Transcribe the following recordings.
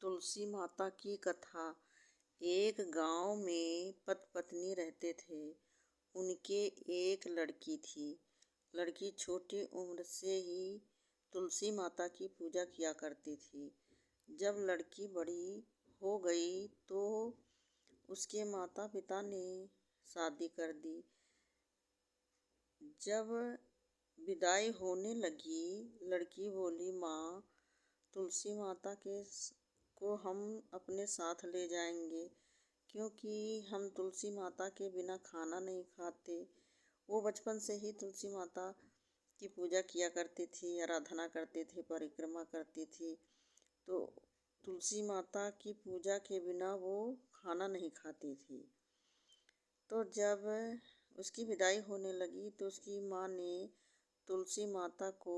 तुलसी माता की कथा। एक गांव में पति पत्नी रहते थे। उनके एक लड़की थी। लड़की छोटी उम्र से ही तुलसी माता की पूजा किया करती थी। जब लड़की बड़ी हो गई तो उसके माता पिता ने शादी कर दी। जब विदाई होने लगी, लड़की बोली, माँ, तुलसी माता को हम अपने साथ ले जाएंगे, क्योंकि हम तुलसी माता के बिना खाना नहीं खाते। वो बचपन से ही तुलसी माता की पूजा किया करती थी, आराधना करती थी, परिक्रमा करती थी। तो तुलसी माता की पूजा के बिना वो खाना नहीं खाती थी। तो जब उसकी विदाई होने लगी तो उसकी माँ ने तुलसी माता को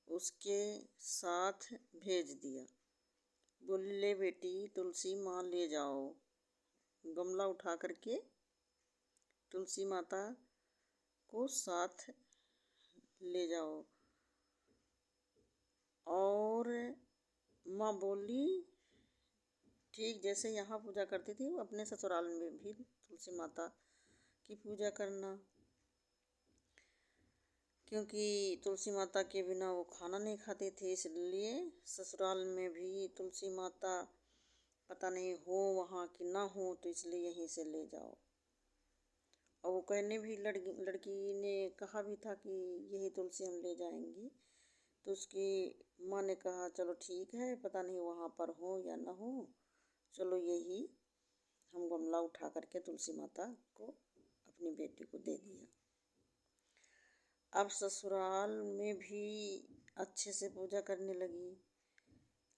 उसके साथ भेज दिया। बोली, ले बेटी, तुलसी माँ ले जाओ। गमला उठा करके तुलसी माता को साथ ले जाओ। और माँ बोली, ठीक जैसे यहाँ पूजा करती थी, वो अपने ससुराल में भी तुलसी माता की पूजा करना, क्योंकि तुलसी माता के बिना वो खाना नहीं खाती थी। इसलिए ससुराल में भी तुलसी माता पता नहीं हो वहाँ की ना हो, तो इसलिए यहीं से ले जाओ। और वो कहने भी लड़की ने कहा भी था कि यही तुलसी हम ले जाएंगे। तो उसकी माँ ने कहा, चलो ठीक है, पता नहीं वहाँ पर हो या ना हो, चलो यही। हम गमला उठा करके तुलसी माता को अपनी बेटी को दे दिया। अब ससुराल में भी अच्छे से पूजा करने लगी,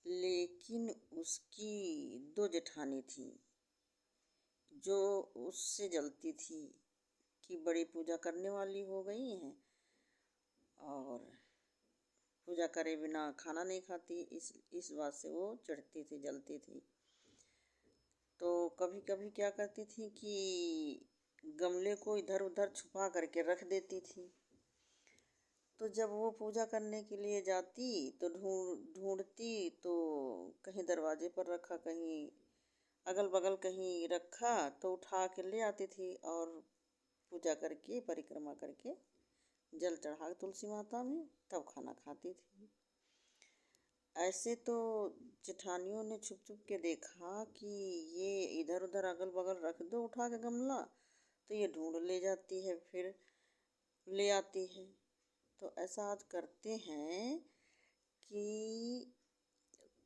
लेकिन उसकी 2 जेठानी थी जो उससे जलती थी कि बड़ी पूजा करने वाली हो गई हैं और पूजा करे बिना खाना नहीं खाती। इस बात से वो चिढ़ती थी, जलती थी। तो कभी कभी क्या करती थी कि गमले को इधर उधर छुपा करके रख देती थी। तो जब वो पूजा करने के लिए जाती तो ढूंढती, तो कहीं दरवाजे पर रखा, कहीं अगल बगल कहीं रखा, तो उठा के ले आती थी और पूजा करके, परिक्रमा करके, जल चढ़ा तुलसी माता में, तब खाना खाती थी। ऐसे तो जेठानियों ने छुप छुप के देखा कि ये इधर उधर अगल बगल रख दो उठा के गमला, तो ये ढूंढ ले जाती है, फिर ले आती है। तो ऐसा आज करते हैं कि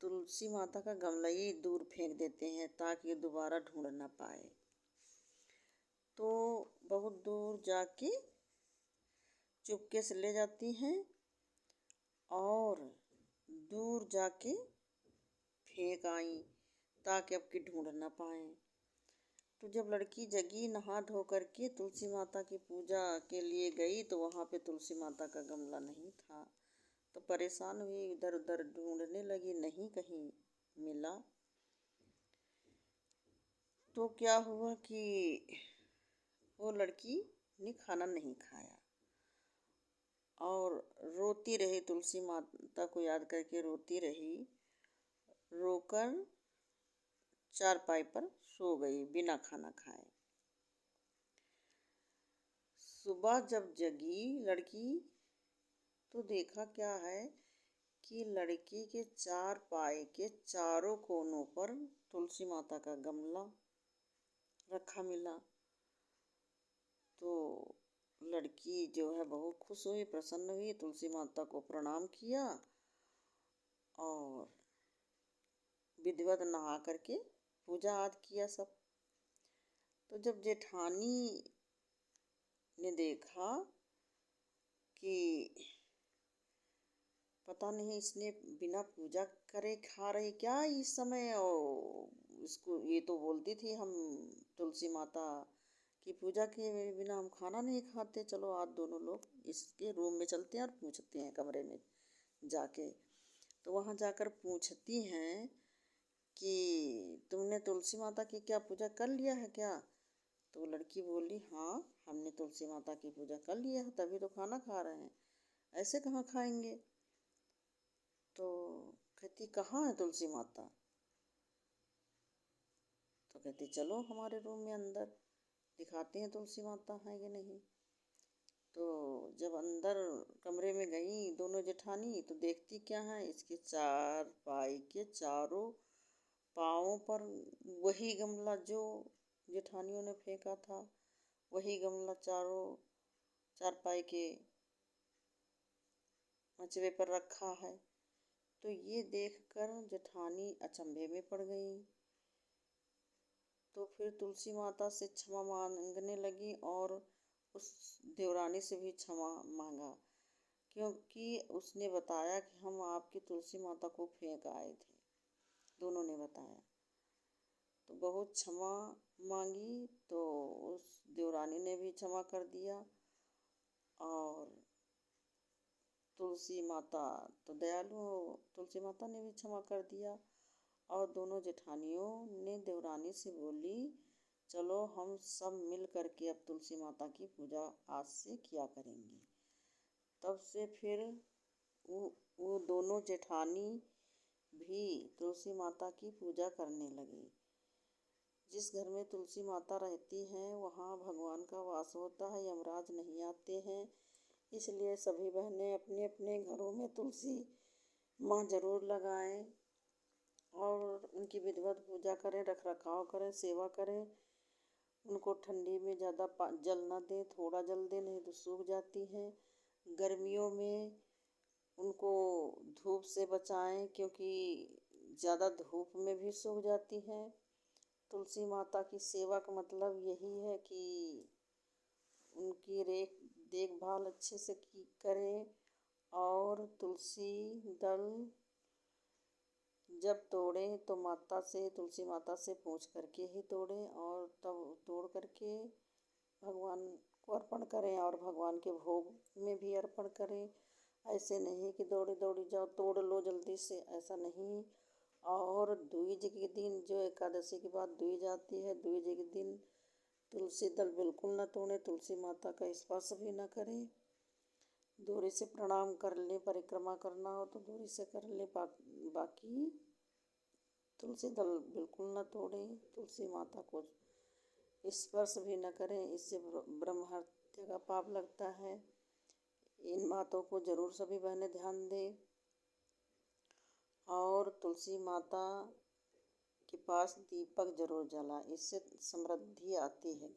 तुलसी माता का गमला ही दूर फेंक देते हैं ताकि दोबारा ढूंढ ना पाए। तो बहुत दूर जाके चुपके से ले जाती हैं और दूर जाके फेंक आई ताकि अब की ढूंढ ना पाए। तो जब लड़की जगी, नहा धो करके तुलसी माता की पूजा के लिए गई, तो वहाँ पे तुलसी माता का गमला नहीं था। तो परेशान हुई, इधर उधर ढूंढने लगी, नहीं कहीं मिला। तो क्या हुआ कि वो लड़की ने खाना नहीं खाया और रोती रही, तुलसी माता को याद करके रोती रही। रोकर चारपाई पर सो गई बिना खाना खाए। सुबह जब जगी लड़की तो देखा क्या है कि लड़की के चारपाई के चारों कोनों पर तुलसी माता का गमला रखा मिला। तो लड़की जो है बहुत खुश हुई, प्रसन्न हुई, तुलसी माता को प्रणाम किया और विधिवत नहा करके पूजा आदि किया सब। तो जब जेठानी ने देखा कि पता नहीं इसने बिना पूजा करे खा रही क्या इस समय, और इसको ये तो बोलती थी हम तुलसी माता की पूजा के बिना हम खाना नहीं खाते, चलो आज दोनों लोग इसके रूम में चलते हैं और पूछते हैं कमरे में जाके। तो वहाँ जाकर पूछती हैं कि तुमने तुलसी माता की क्या पूजा कर लिया है क्या? तो लड़की बोली, हाँ, हमने तुलसी माता की पूजा कर लिया है, तभी तो खाना खा रहे हैं, ऐसे कहाँ खाएंगे। तो कहती कहाँ है तुलसी माता। तो कहती चलो हमारे रूम में अंदर दिखाते हैं तुलसी माता है कि नहीं। तो जब अंदर कमरे में गई दोनों जेठानी तो देखती क्या है, इसके चार पाई के चारों पाँवों पर वही गमला जो जेठानियों ने फेंका था, वही गमला चारों चारपाई के मचवे पर रखा है। तो ये देखकर जेठानी अचंभे में पड़ गई। तो फिर तुलसी माता से क्षमा मांगने लगी और उस देवरानी से भी क्षमा मांगा, क्योंकि उसने बताया कि हम आपकी तुलसी माता को फेंक आए थे। दोनों ने बताया तो बहुत क्षमा मांगी। तो उस देवरानी ने भी क्षमा कर दिया और तुलसी माता तो दयालु हो, तुलसी माता ने भी क्षमा कर दिया। और दोनों जेठानियों ने देवरानी से बोली चलो हम सब मिल करके अब तुलसी माता की पूजा आज से किया करेंगे। तब से फिर वो दोनों जेठानी भी तुलसी माता की पूजा करने लगी। जिस घर में तुलसी माता रहती हैं वहाँ भगवान का वास होता है, यमराज नहीं आते हैं। इसलिए सभी बहनें अपने अपने घरों में तुलसी माँ जरूर लगाएं और उनकी विधिवत पूजा करें, रख रखाव करें, सेवा करें। उनको ठंडी में ज़्यादा जल ना दें, थोड़ा जल दें, नहीं तो सूख जाती हैं। गर्मियों में उनको धूप से बचाएं, क्योंकि ज़्यादा धूप में भी सूख जाती हैं। तुलसी माता की सेवा का मतलब यही है कि उनकी देखभाल अच्छे से करें। और तुलसी दल जब तोड़ें तो तुलसी माता से पूछ करके ही तोड़ें और तब तोड़ करके भगवान को अर्पण करें और भगवान के भोग में भी अर्पण करें। ऐसे नहीं कि दौड़ी दौड़ी जाओ तोड़ लो जल्दी से, ऐसा नहीं। और द्विज के दिन जो एकादशी के बाद द्विज आती है, द्विज के दिन तुलसी दल बिल्कुल न तोड़ें, तुलसी माता का स्पर्श भी न करें। दूरी से प्रणाम कर लें, परिक्रमा करना हो तो दूरी से कर लें, बाकी तुलसी दल बिल्कुल न तोड़ें, तुलसी माता को स्पर्श भी न करें, इससे ब्रह्म हत्या का पाप लगता है। इन बातों को जरूर सभी बहनें ध्यान दें और तुलसी माता के पास दीपक जरूर जलाएं, इससे समृद्धि आती है।